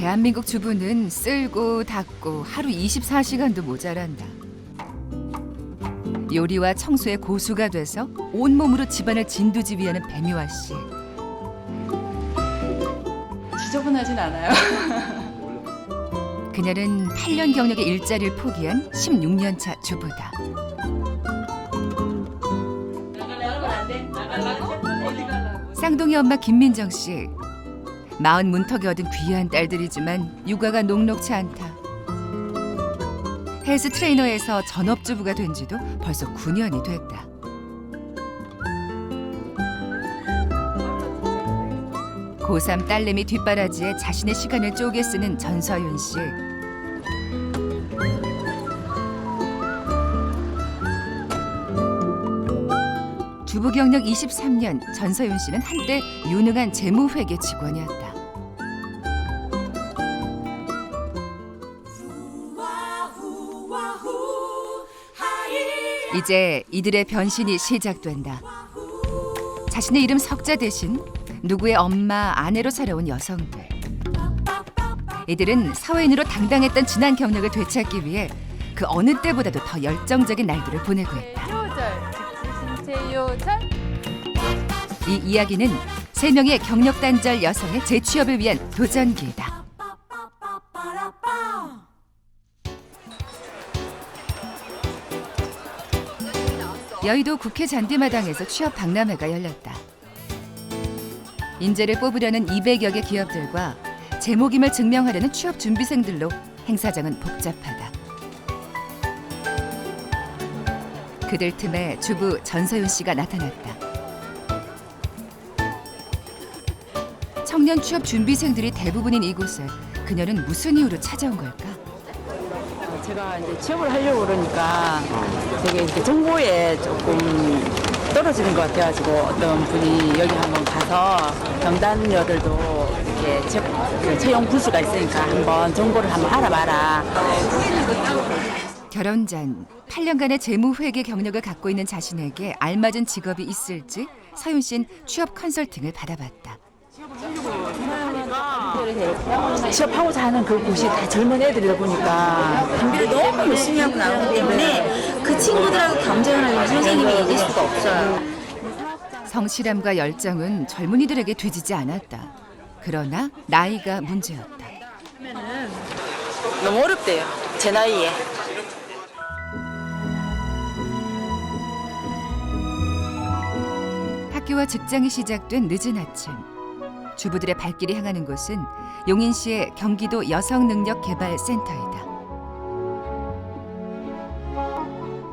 대한민국 주부는 쓸고 닦고 하루 24시간도 모자란다. 요리와 청소의 고수가 돼서 온몸으로 집안을 진두지휘하는 배미화 씨. 지저분하진 않아요. 그녀는 8년 경력의 일자리를 포기한 16년 차 주부다. 쌍둥이 엄마 김민정 씨. 40 문턱에 얻은 귀한 딸들이지만 육아가 녹록치 않다. 헬스 트레이너에서 전업주부가 된 지도 벌써 9년이 됐다. 고3 딸내미 뒷바라지에 자신의 시간을 쪼개 쓰는 전서윤 씨. 주부 경력 23년, 전서윤 씨는 한때 유능한 재무회계 직원이었다. 이제 이들의 변신이 시작된다. 자신의 이름 석자 대신 누구의 엄마, 아내로 살아온 여성들. 이들은 사회인으로 당당했던 지난 경력을 되찾기 위해 그 어느 때보다도 더 열정적인 날들을 보내고 있다. 신체 요절. 이 이야기는 3명의 경력 단절 여성의 재취업을 위한 도전기이다. 여의도 국회 잔디마당에서 취업 박람회가 열렸다. 인재를 뽑으려는 200여 개 기업들과 제목임을 증명하려는 취업 준비생들로 행사장은 복잡하다. 그들 틈에 주부 전서윤 씨가 나타났다. 청년 취업 준비생들이 대부분인 이곳에 그녀는 무슨 이유로 찾아온 걸까? 제가 이제 취업을 하려고 그러니까 되게 이렇게 정보에 조금 떨어지는 것 같아가지고 어떤 분이 여기 한번 가서 경단녀들도 이렇게 채용 부수가 있으니까 한번 정보를 한번 알아봐라. 결혼 전 8년간의 재무회계 경력을 갖고 있는 자신에게 알맞은 직업이 있을지 서윤 씨는 취업 컨설팅을 받아봤다. 취업하고자 하는 그 곳이 다 젊은 애들이다 보니까 준비를 너무 열심히 하고 나오기 때문에 그 친구들하고 경쟁을 선생님이 이길 수가 없어요. 성실함과 열정은 젊은이들에게 뒤지지 않았다. 그러나 나이가 문제였다. 너무 어렵대요. 제 나이에. 학교와 직장이 시작된 늦은 아침. 주부들의 발길이 향하는 곳은 용인시의 경기도 여성능력개발센터이다.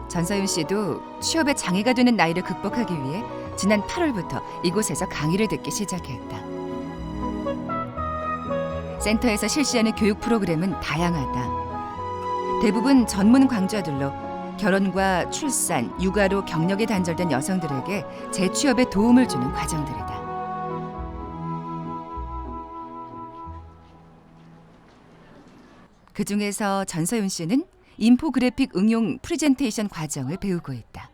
전서윤 씨도 취업에 장애가 되는 나이를 극복하기 위해 지난 8월부터 이곳에서 강의를 듣기 시작했다. 센터에서 실시하는 교육 프로그램은 다양하다. 대부분 전문 강좌들로 결혼과 출산, 육아로 경력이 단절된 여성들에게 재취업에 도움을 주는 과정들이다. 그중에서 전서윤 씨는 인포그래픽 응용 프레젠테이션 과정을 배우고 있다.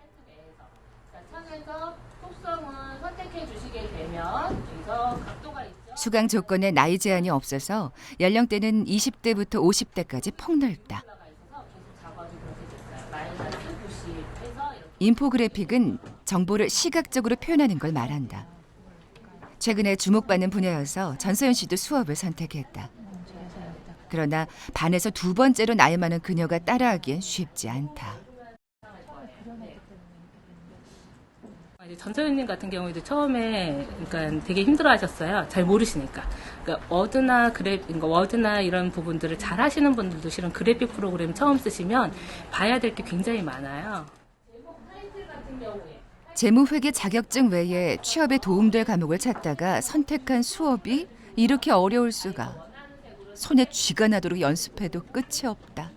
창에서 속성을 선택해 주시게 되면 여기서 각도가 있죠. 수강 조건에 나이 제한이 없어서 연령대는 20대부터 50대까지 폭넓다. 인포그래픽은 정보를 시각적으로 표현하는 걸 말한다. 최근에 주목받는 분야여서 전서윤 씨도 수업을 선택했다. 그러나 반에서 2번째로 나이 많은 그녀가 따라하기엔 쉽지 않다. 전서윤님 같은 경우에도 처음에 그러니까 되게 힘들어하셨어요. 잘 모르시니까. 그러니까 워드나 이런 부분들을 잘 하시는 분들도 실은 그래픽 프로그램 처음 쓰시면 봐야 될 게 굉장히 많아요. 재무회계 자격증 외에 취업에 도움될 과목을 찾다가 선택한 수업이 이렇게 어려울 수가. 손에 쥐가 나도록 연습해도 끝이 없다.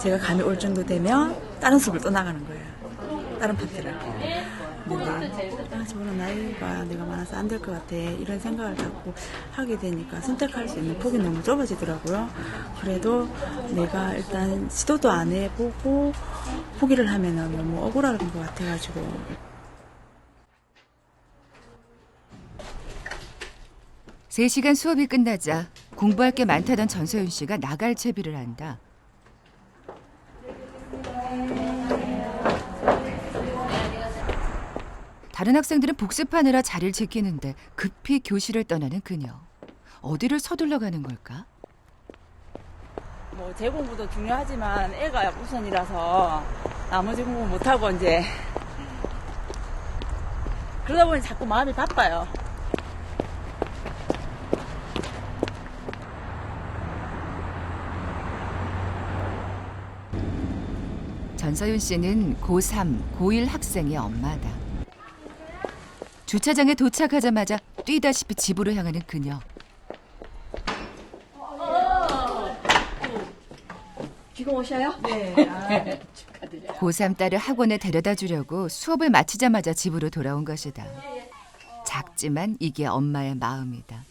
제가 감이 올 정도 되면 다른 수업을 또 나가는 거예요. 다른 파트를. 근데 저런 나이가 내가 많아서 안 될 것 같아. 이런 생각을 자꾸 하게 되니까 선택할 수 있는 폭이 너무 좁아지더라고요. 그래도 내가 일단 시도도 안 해보고 포기를 하면 너무 억울한 것 같아가지고. 3시간 수업이 끝나자 공부할 게 많다던 전서윤 씨가 나갈 채비를 한다. 다른 학생들은 복습하느라 자리를 지키는데 급히 교실을 떠나는 그녀. 어디를 서둘러 가는 걸까? 뭐 제 공부도 중요하지만 애가 우선이라서 나머지 공부 못하고 이제 그러다 보니 자꾸 마음이 바빠요. 전서윤 씨는 고3, 고1 학생의 엄마다. 주차장에 도착하자마자 뛰다시피 집으로 향하는 그녀. 지금 오셔요? 네. 고3 딸을 학원에 데려다 주려고 수업을 마치자마자 집으로 돌아온 것이다. 작지만 이게 엄마의 마음이다.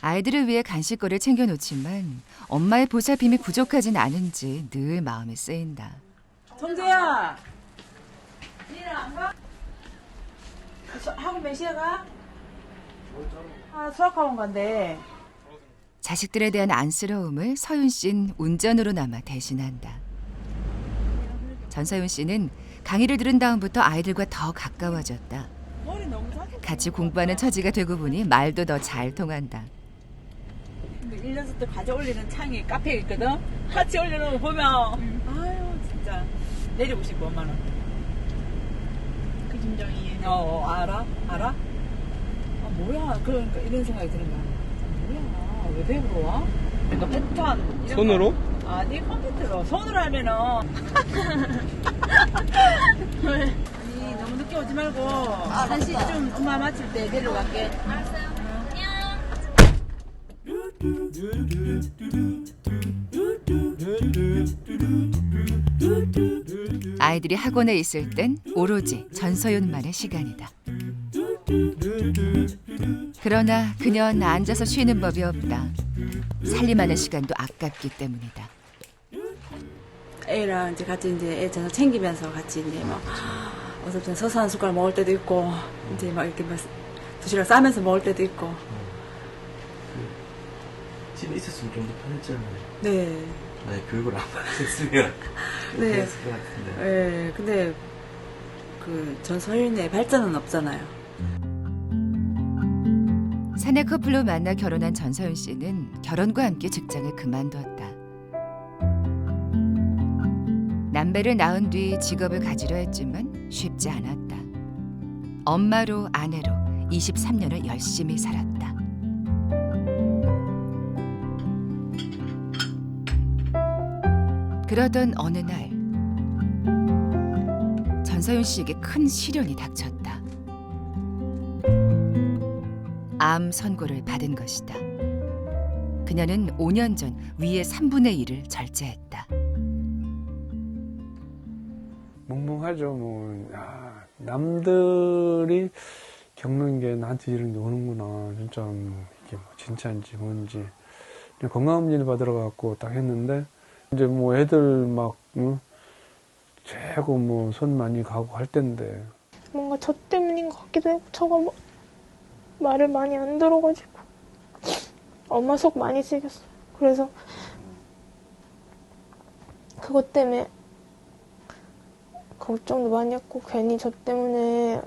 아이들을 위해 간식거리를 챙겨놓지만 엄마의 보살핌이 부족하진 않은지 늘 마음이 쓰인다. 정재야! 니는 안 가? 학원 몇 시에 가? 수학학원 간대. 자식들에 대한 안쓰러움을 서윤 씨는 운전으로나마 대신한다. 전서윤 씨는 강의를 들은 다음부터 아이들과 더 가까워졌다. 머리 너무 작게. 같이 공부하는 처지가 되고 보니 말도 더 잘 통한다. 근데 1년 때 과제 올리는 창이 카페에 있거든? 같이 올리는 거 보면, 아유, 진짜. 내리고 싶어, 엄마는. 그 심정이. 알아? 알아? 뭐야. 그러니까 이런 생각이 드는 거야. 뭐야. 왜 배우러 와? 그러니까 패턴. 이런 손으로? 거. 아니, 컴퓨터로. 손으로 하면은. 아니, 너무 늦게 오지 말고. 1시쯤 엄마 마칠 때 내려갈게. 아이들이 학원에 있을 땐 오로지 전서윤만의 시간이다. 그러나 그녀는 앉아서 쉬는 법이 없다. 살림하는 시간도 아깝기 때문이다. 애랑 이제 같이 이제 애 저녁 챙기면서 같이 이제 막 어설픈 서서 한 숟갈 먹을 때도 있고 이제 막 이렇게 막 도시락 싸면서 먹을 때도 있고. 집에 있었으면 좀 더 편했잖아요. 네. 만약 교육을 안 받았으면 네. 그랬을 것 같은데. 네. 근데 그 전서윤의 발전은 없잖아요. 사내 커플로 만나 결혼한 전서윤 씨는 결혼과 함께 직장을 그만뒀다. 남배를 낳은 뒤 직업을 가지려 했지만 쉽지 않았다. 엄마로 아내로 23년을 열심히 살았다. 그러던 어느 날 전서윤 씨에게 큰 시련이 닥쳤다. 암 선고를 받은 것이다. 그녀는 5년 전 위의 3분의 1을 절제했다. 멍멍하죠. 뭐 남들이 겪는 게 나한테 이런 게 오는구나. 진짜 이게 뭐 진짜인지 뭔지 건강검진을 받으러 가고 딱 했는데 이제 뭐 애들 막 최고 뭐 손 많이 가고 할 텐데 뭔가 저 때문인 것 같기도 하고 저가 말을 많이 안 들어가지고 엄마 속 많이 쓰였어요. 그래서 그것 때문에 걱정도 많이 했고 괜히 저 때문에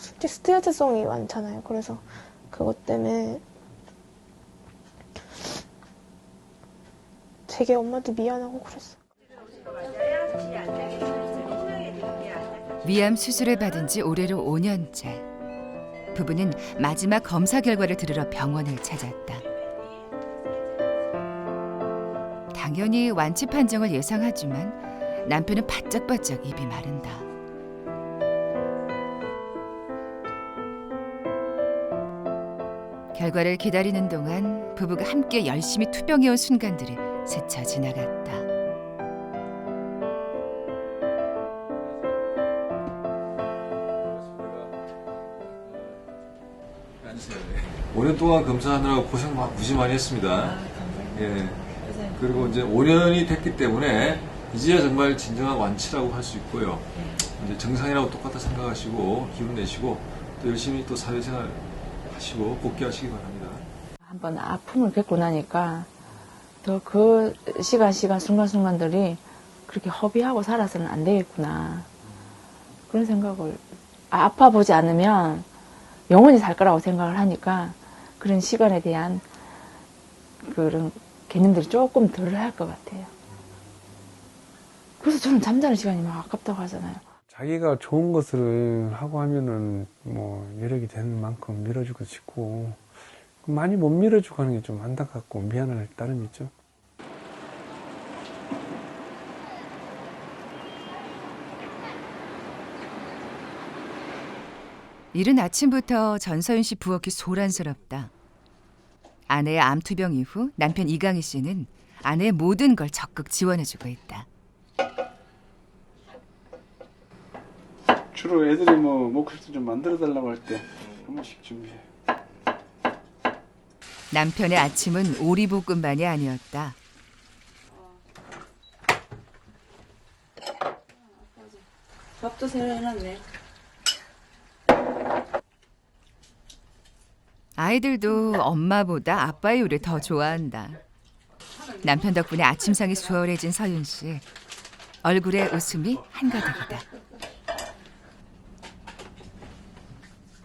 스트레스성이 많잖아요. 그래서 그것 때문에 되게 엄마도 미안하고 그랬어요. 위암 수술을 받은 지 올해로 5년째. 부부는 마지막 검사 결과를 들으러 병원을 찾았다. 당연히 완치 판정을 예상하지만 남편은 바짝바짝 입이 마른다. 결과를 기다리는 동안 부부가 함께 열심히 투병해온 순간들이 스쳐 지나갔다. 앉으세요. 5년 동안 검사하느라고 고생 무지 많이 했습니다. 예. 그리고 이제 5년이 됐기 때문에 이제야 정말 진정한 완치라고 할 수 있고요. 이제 정상이라고 똑같다 생각하시고 기운 내시고 또 열심히 또 사회생활 하시고 복귀하시기 바랍니다. 한번 아픔을 겪고 나니까 더 그 시간 순간순간들이 그렇게 허비하고 살아서는 안 되겠구나. 그런 생각을 아파보지 않으면 영원히 살 거라고 생각을 하니까 그런 시간에 대한 그런 개념들이 조금 덜 할 것 같아요. 그래서 저는 잠자는 시간이 막 아깝다고 하잖아요. 자기가 좋은 것을 하고 하면은 뭐 여력이 되는 만큼 밀어주고 싶고 많이 못 밀어주고 하는 게 좀 안타깝고 미안할 따름이 있죠. 이른 아침부터 전서윤 씨 부엌이 소란스럽다. 아내의 암투병 이후 남편 이강희 씨는 아내의 모든 걸 적극 지원해주고 있다. 주로 애들이 뭐 먹고 싶을 때 좀 만들어 달라고 할 때 한 번씩 준비해. 남편의 아침은 오리볶음만이 아니었다. 밥도 새로 해놨네. 아이들도 엄마보다 아빠의 요리를 더 좋아한다. 남편 덕분에 아침상이 수월해진 서윤 씨. 얼굴에 웃음이 한가득이다.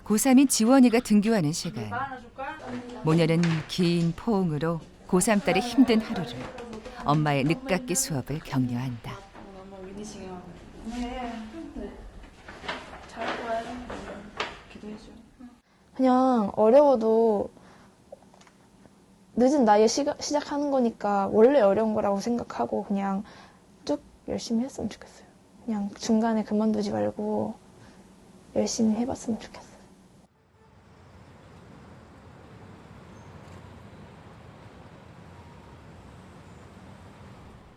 고3인 지원이가 등교하는 시간. 모녀는 긴 포옹으로 고3 딸의 힘든 하루를, 엄마의 늦깎이 수업을 격려한다. 그냥 어려워도 늦은 나이에 시작하는 거니까 원래 어려운 거라고 생각하고 그냥 쭉 열심히 했으면 좋겠어요. 그냥 중간에 그만두지 말고 열심히 해봤으면 좋겠어요.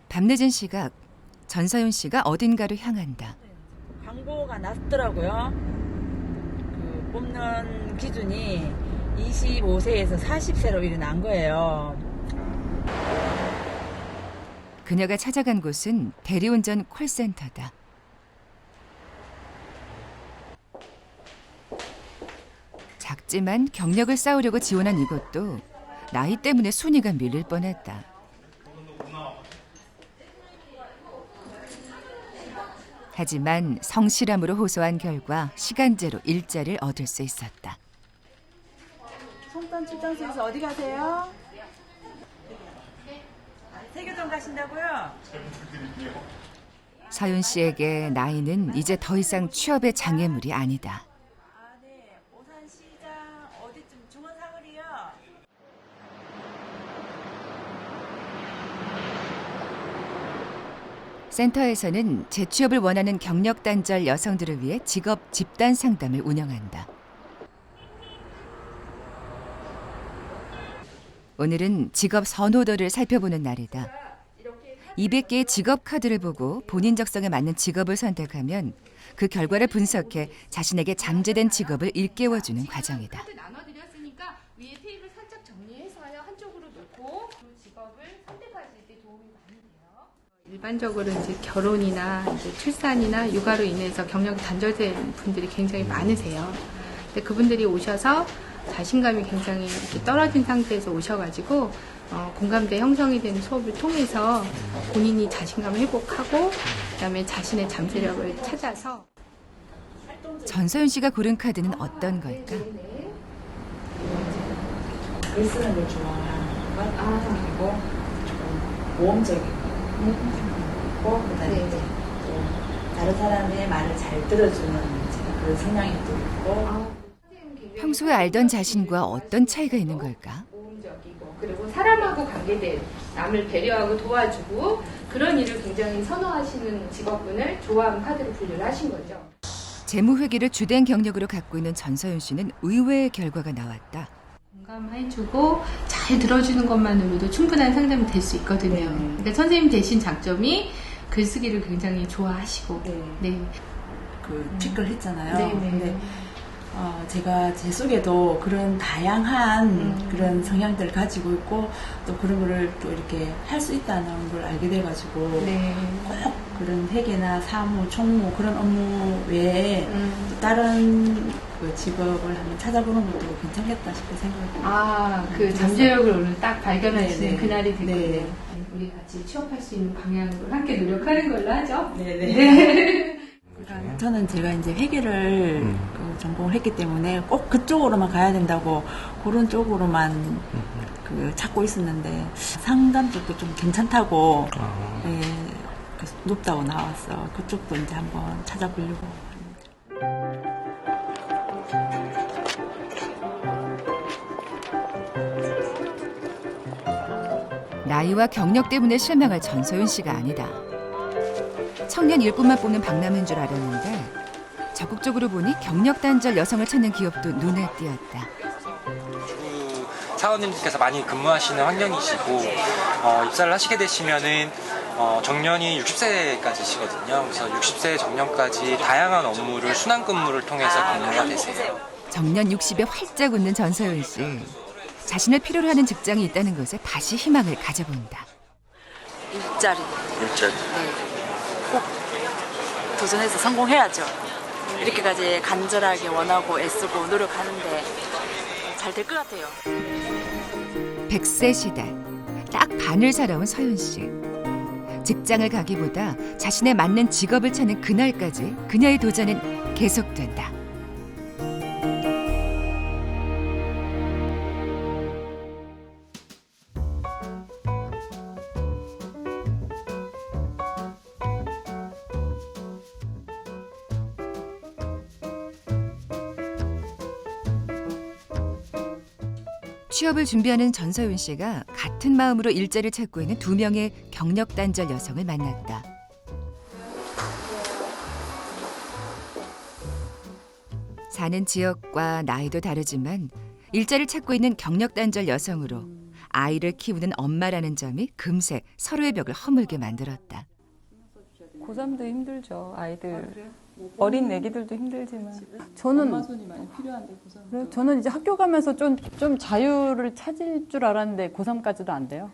밤늦은 시각, 전서윤 씨가 어딘가로 향한다. 광고가 났더라고요. 그 뽑는 기준이 25세에서 40세로 일어난 거예요. 그녀가 찾아간 곳은 대리운전 콜센터다. 작지만 경력을 쌓으려고 지원한 이곳도 나이 때문에 순위가 밀릴 뻔했다. 하지만 성실함으로 호소한 결과 시간제로 일자리를 얻을 수 있었다. 송단 출장소에서 어디 가세요? 세교동 가신다고요? 서윤 씨에게 나이는 이제 더 이상 취업의 장애물이 아니다. 아, 네. 오산시장 어디쯤 중원사거리요? 센터에서는 재취업을 원하는 경력 단절 여성들을 위해 직업 집단 상담을 운영한다. 오늘은 직업 선호도를 살펴보는 날이다. 200개의 직업 카드를 보고 본인 적성에 맞는 직업을 선택하면 그 결과를 분석해 자신에게 잠재된 직업을 일깨워주는 과정이다. 나눠드렸으니까 위에 테이블 살짝 정리해서요. 한쪽으로 놓고 그 직업을 선택하실 때 도움이 많이 돼요. 일반적으로 이제 결혼이나 이제 출산이나 육아로 인해서 경력이 단절된 분들이 굉장히 많으세요. 근데 그분들이 오셔서 자신감이 굉장히 이렇게 떨어진 상태에서 오셔가지고 공감대 형성이 되는 수업을 통해서 본인이 자신감을 회복하고 그다음에 자신의 잠재력을 찾아서. 전서윤 씨가 고른 카드는 어떤 걸까? 글 쓰는 걸 좋아하는 것, 그리고 좀 모험적이고, 그다음에 이제 또 다른 사람의 말을 잘 들어주는 제가 그런 성향이 또 있고. 평소에 알던 자신과 어떤 차이가 있는 걸까? 모험적이고 그리고 사람하고 관계된 남을 배려하고 도와주고 그런 일을 굉장히 선호하시는 직업군을 좋아하는 카드로 분류를 하신 거죠. 재무회계를 주된 경력으로 갖고 있는 전서윤 씨는 의외의 결과가 나왔다. 공감해주고 잘 들어주는 것만으로도 충분한 상담이 될 수 있거든요. 그러니까 선생님 대신 장점이 글쓰기를 굉장히 좋아하시고. 그 직글 했잖아요. 근데 제가 제 속에도 그런 다양한 그런 성향들을 가지고 있고 또 그런 거를 또 이렇게 할 수 있다는 걸 알게 돼가지고 네. 꼭 그런 회계나 사무, 총무 그런 업무 외에 또 다른 그 직업을 한번 찾아보는 것도 괜찮겠다 싶은 생각이 그 잠재력을 오늘 딱 발견하시는 네네. 그날이 됐군요. 네. 우리 같이 취업할 수 있는 방향으로 함께 노력하는 걸로 하죠. 네네. 저는 제가 이제 회계를 그 전공을 했기 때문에 꼭 그쪽으로만 가야 된다고 그런 쪽으로만 그 찾고 있었는데 상담 쪽도 좀 괜찮다고 예, 그래서 높다고 나왔어. 그쪽도 이제 한번 찾아보려고 합니다. 나이와 경력 때문에 실망할 전소윤 씨가 아니다. 청년 일꾼만 뽑는 박람회인 줄 알았는데 적극적으로 보니 경력 단절 여성을 찾는 기업도 눈에 띄었다. 사원님들께서 많이 근무하시는 환경이시고 입사를 하시게 되시면은 정년이 60세까지시거든요. 그래서 60세 정년까지 다양한 업무를 순환 근무를 통해서 근무가 되세요. 정년 60에 활짝 웃는 전소윤 씨. 자신을 필요로 하는 직장이 있다는 것에 다시 희망을 가져본다. 일자리 일자리. 꼭 도전해서 성공해야죠. 이렇게까지 간절하게 원하고 애쓰고 노력하는데 잘 될 것 같아요. 100세 시대. 딱 반을 살아온 서윤 씨. 직장을 가기보다 자신에 맞는 직업을 찾는 그날까지 그녀의 도전은 계속된다. 취업을 준비하는 전서윤 씨가 같은 마음으로 일자리를 찾고 있는 2명의 경력 단절 여성을 만났다. 사는 지역과 나이도 다르지만 일자리를 찾고 있는 경력 단절 여성으로 아이를 키우는 엄마라는 점이 금세 서로의 벽을 허물게 만들었다. 고3도 힘들죠. 아이들. 어린 애기들도 힘들지만 저는 엄마 손이 많이 필요한데 고3. 저는 이제 학교 가면서 좀 자유를 찾을 줄 알았는데 고3까지도 안 돼요.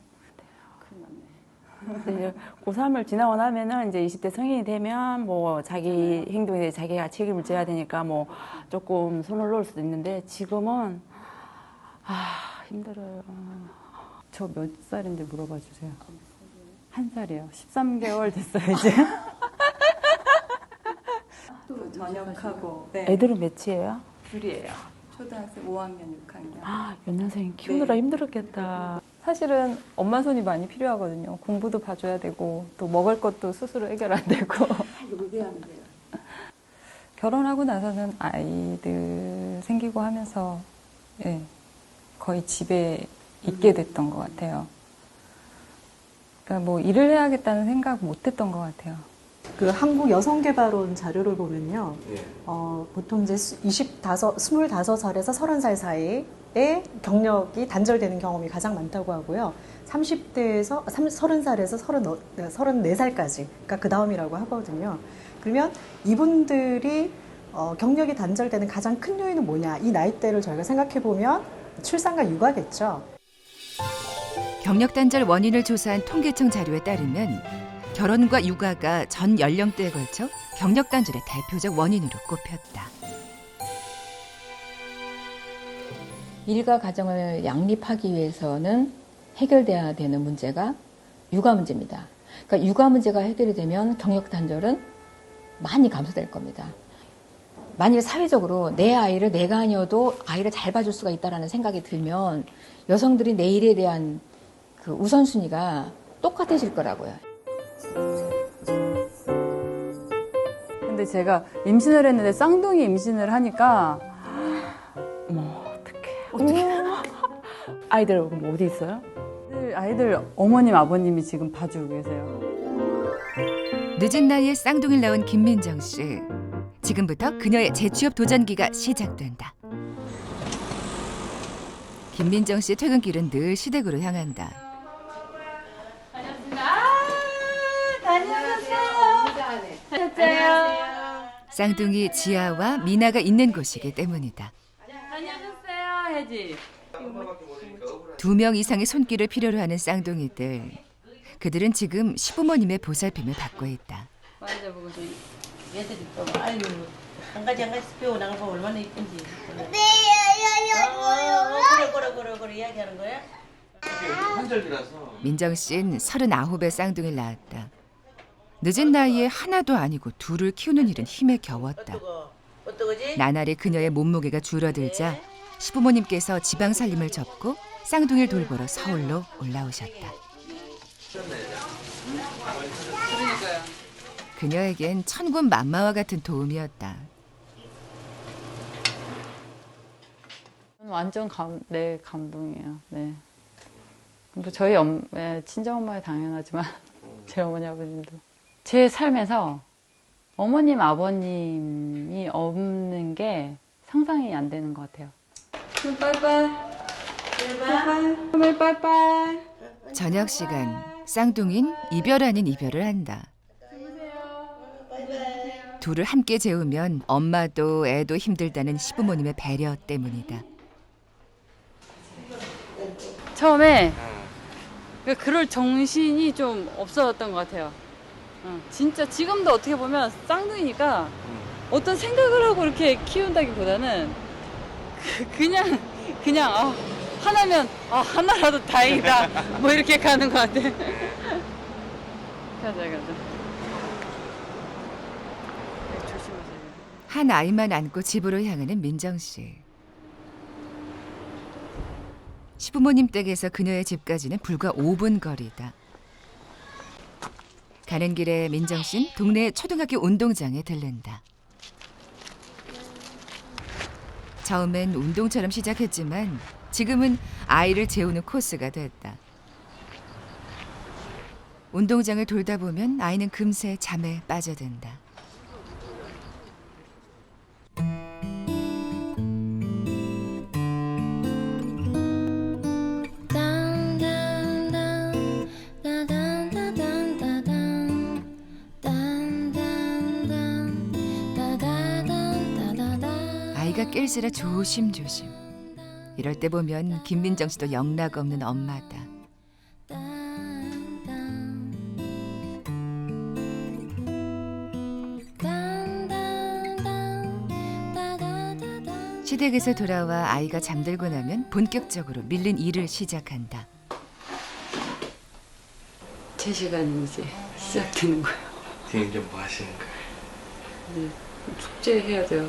고3을 지나고 나면은 이제 20대 성인이 되면 뭐 자기 행동에 대해 자기가 책임을 져야 되니까 뭐 조금 손을 놓을 수도 있는데 지금은 힘들어요. 저 몇 살인지 물어봐 주세요. 1살이요. 13개월 됐어요 이제. 또 전역하고. 네. 애들은 몇이에요? 둘이에요. 초등학생 5학년, 6학년. 연년생 키우느라 힘들었겠다. 사실은 엄마 손이 많이 필요하거든요. 공부도 봐줘야 되고 또 먹을 것도 스스로 해결 안 되고. 결혼하고 나서는 아이들 생기고 하면서 거의 집에 있게 됐던 것 같아요. 그러니까 뭐 일을 해야겠다는 생각 못 했던 것 같아요. 그 한국여성개발원 자료를 보면요. 보통 이제 25살에서 30살 사이에 경력이 단절되는 경험이 가장 많다고 하고요. 30대에서 30살에서 34살까지, 그러니까 그 다음이라고 하거든요. 그러면 이분들이 경력이 단절되는 가장 큰 요인은 뭐냐? 이 나이대를 저희가 생각해 보면 출산과 육아겠죠. 경력 단절 원인을 조사한 통계청 자료에 따르면 결혼과 육아가 전 연령대에 걸쳐 경력 단절의 대표적 원인으로 꼽혔다. 일과 가정을 양립하기 위해서는 해결돼야 되는 문제가 육아 문제입니다. 그러니까 육아 문제가 해결이 되면 경력 단절은 많이 감소될 겁니다. 만일 사회적으로 내 아이를 내가 아니어도 아이를 잘 봐줄 수가 있다는 생각이 들면 여성들이 내 일에 대한 그 우선순위가 똑같아질 거라고요. 근데 제가 임신을 했는데 쌍둥이 임신을 하니까 어떻게? 아이들 그럼 어디 있어요? 아이들 어머님 아버님이 지금 봐주고 계세요. 늦은 나이에 쌍둥이를 낳은 김민정 씨. 지금부터 그녀의 재취업 도전기가 시작된다. 김민정 씨의 퇴근길은 늘 시댁으로 향한다. 쌍둥이 지아와 미나가 있는 곳이기 때문이다. 다녀오셨어요 해지. 2명 이상의 손길을 필요로 하는 쌍둥이들. 그들은 지금 시부모님의 보살핌을 받고 있다. 만져보고서 얘들이 또 아유 한 가지 배워 나가고 얼마나 이쁜지. 그래 이야기하는 거야? 민정 씨는 39의 쌍둥이를 낳았다. 늦은 나이에 하나도 아니고 둘을 키우는 일은 힘에 겨웠다. 나날이 그녀의 몸무게가 줄어들자 시부모님께서 지방 살림을 접고 쌍둥이를 돌보러 서울로 올라오셨다. 그녀에겐 천군 만마와 같은 도움이었다. 완전 감동이에요. 네. 뭐 저희 친정엄마야 당연하지만 제 어머니 아버님도 제 삶에서 어머님 아버님이 없는 게 상상이 안 되는 것 같아요. 빠이빠이. 빠이빠이. 저녁 시간 쌍둥이는 이별 아닌 이별을 한다. 둘을 함께 재우면 엄마도 애도 힘들다는 시부모님의 배려 때문이다. 처음에 그럴 정신이 좀 없었던 것 같아요. 진짜 지금도 어떻게 보면 쌍둥이니까 어떤 생각을 하고 이렇게 키운다기보다는 그냥 하나면 하나라도 다행이다 뭐 이렇게 가는 것 같아. 가자. 한 아이만 안고 집으로 향하는 민정 씨. 시부모님 댁에서 그녀의 집까지는 불과 5분 거리다. 가는 길에 민정 씨는 동네 초등학교 운동장에 들른다. 처음엔 운동처럼 시작했지만 지금은 아이를 재우는 코스가 됐다. 운동장을 돌다 보면 아이는 금세 잠에 빠져든다. 아이가 깰새라 조심조심. 이럴 때 보면 김민정 씨도 영락 없는 엄마다. 시댁에서 돌아와 아이가 잠들고 나면 본격적으로 밀린 일을 시작한다. 제 시간이 이제 시작되는 거예요. 지금 이제 뭐 하시는 거예요? 네, 숙제해야 돼요.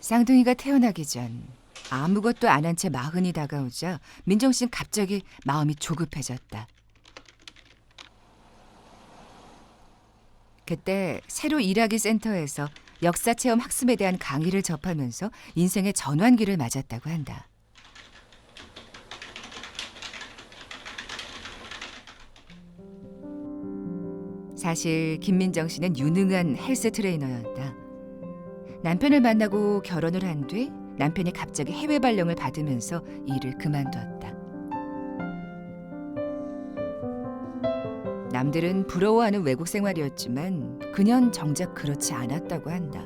쌍둥이가 태어나기 전 아무것도 안 한 채 마흔이 다가오자 민정 씨는 갑자기 마음이 조급해졌다. 그때 새로 일하기 센터에서 역사체험 학습에 대한 강의를 접하면서 인생의 전환기를 맞았다고 한다. 사실 김민정 씨는 유능한 헬스 트레이너였다. 남편을 만나고 결혼을 한 뒤 남편이 갑자기 해외 발령을 받으면서 일을 그만뒀다. 남들은 부러워하는 외국 생활이었지만 그녀는 정작 그렇지 않았다고 한다.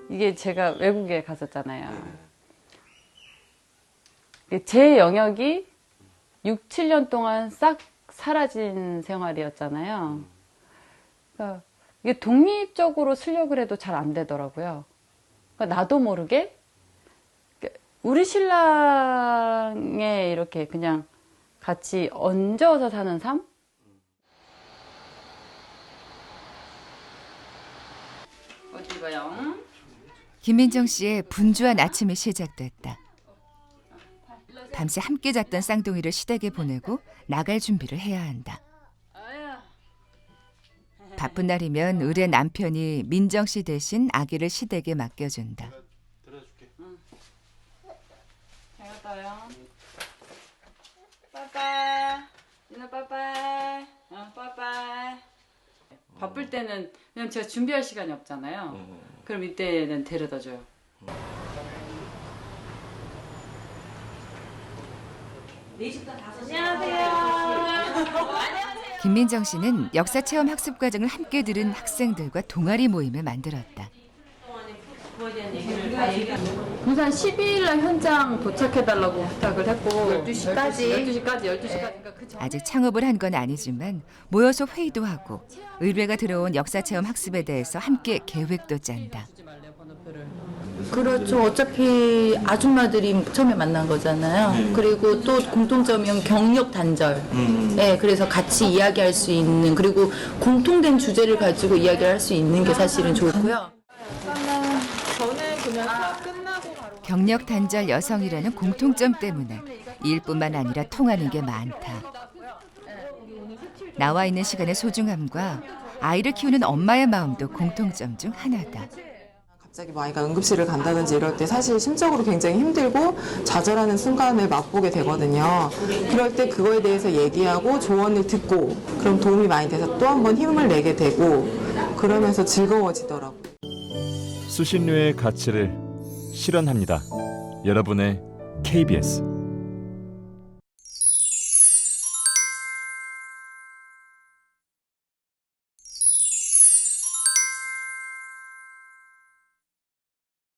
이게 제가 외국에 갔었잖아요. 제 영역이 6, 7년 동안 싹 사라진 생활이었잖아요. 그러니까 이게 독립적으로 쓰려고 해도 잘 안 되더라고요. 그러니까 나도 모르게 우리 신랑에 이렇게 그냥 같이 얹어서 사는 삶? 어디 봐요? 김민정 씨의 분주한 아침이 시작됐다. 밤새 함께 잤던 쌍둥이를 시댁에 보내고 나갈 준비를 해야 한다. 바쁜 날이면 의뢰 남편이 민정 씨 대신 아기를 시댁에 맡겨준다. 잘 갔다 와요. 빠빠이. 누나 빠빠이. 빠빠이. 바쁠 때는 그냥 제가 준비할 시간이 없잖아요. 그럼 이때는 데려다 줘요. 김민정 씨는 역사 체험 학습 과정을 함께 들은 학생들과 동아리 모임을 만들었다. 부산 12일 날 현장 도착해달라고 부탁을 했고 12시까지. 12시까지인가 아직 창업을 한 건 아니지만 모여서 회의도 하고 의뢰가 들어온 역사 체험 학습에 대해서 함께 계획도 짠다. 그렇죠. 어차피 아줌마들이 처음에 만난 거잖아요. 그리고 또 공통점이 경력 단절. 네, 그래서 같이 이야기할 수 있는, 그리고 공통된 주제를 가지고 이야기를 할 수 있는 게 사실은 좋고요. 경력 단절 여성이라는 공통점 때문에 일뿐만 아니라 통하는 게 많다. 나와 있는 시간의 소중함과 아이를 키우는 엄마의 마음도 공통점 중 하나다. 갑자기 뭐 아이가 응급실을 간다든지 이럴 때 사실 심적으로 굉장히 힘들고 좌절하는 순간을 맛보게 되거든요. 그럴 때 그거에 대해서 얘기하고 조언을 듣고 그럼 도움이 많이 돼서 또 한 번 힘을 내게 되고 그러면서 즐거워지더라고요. 수신료의 가치를 실현합니다. 여러분의 KBS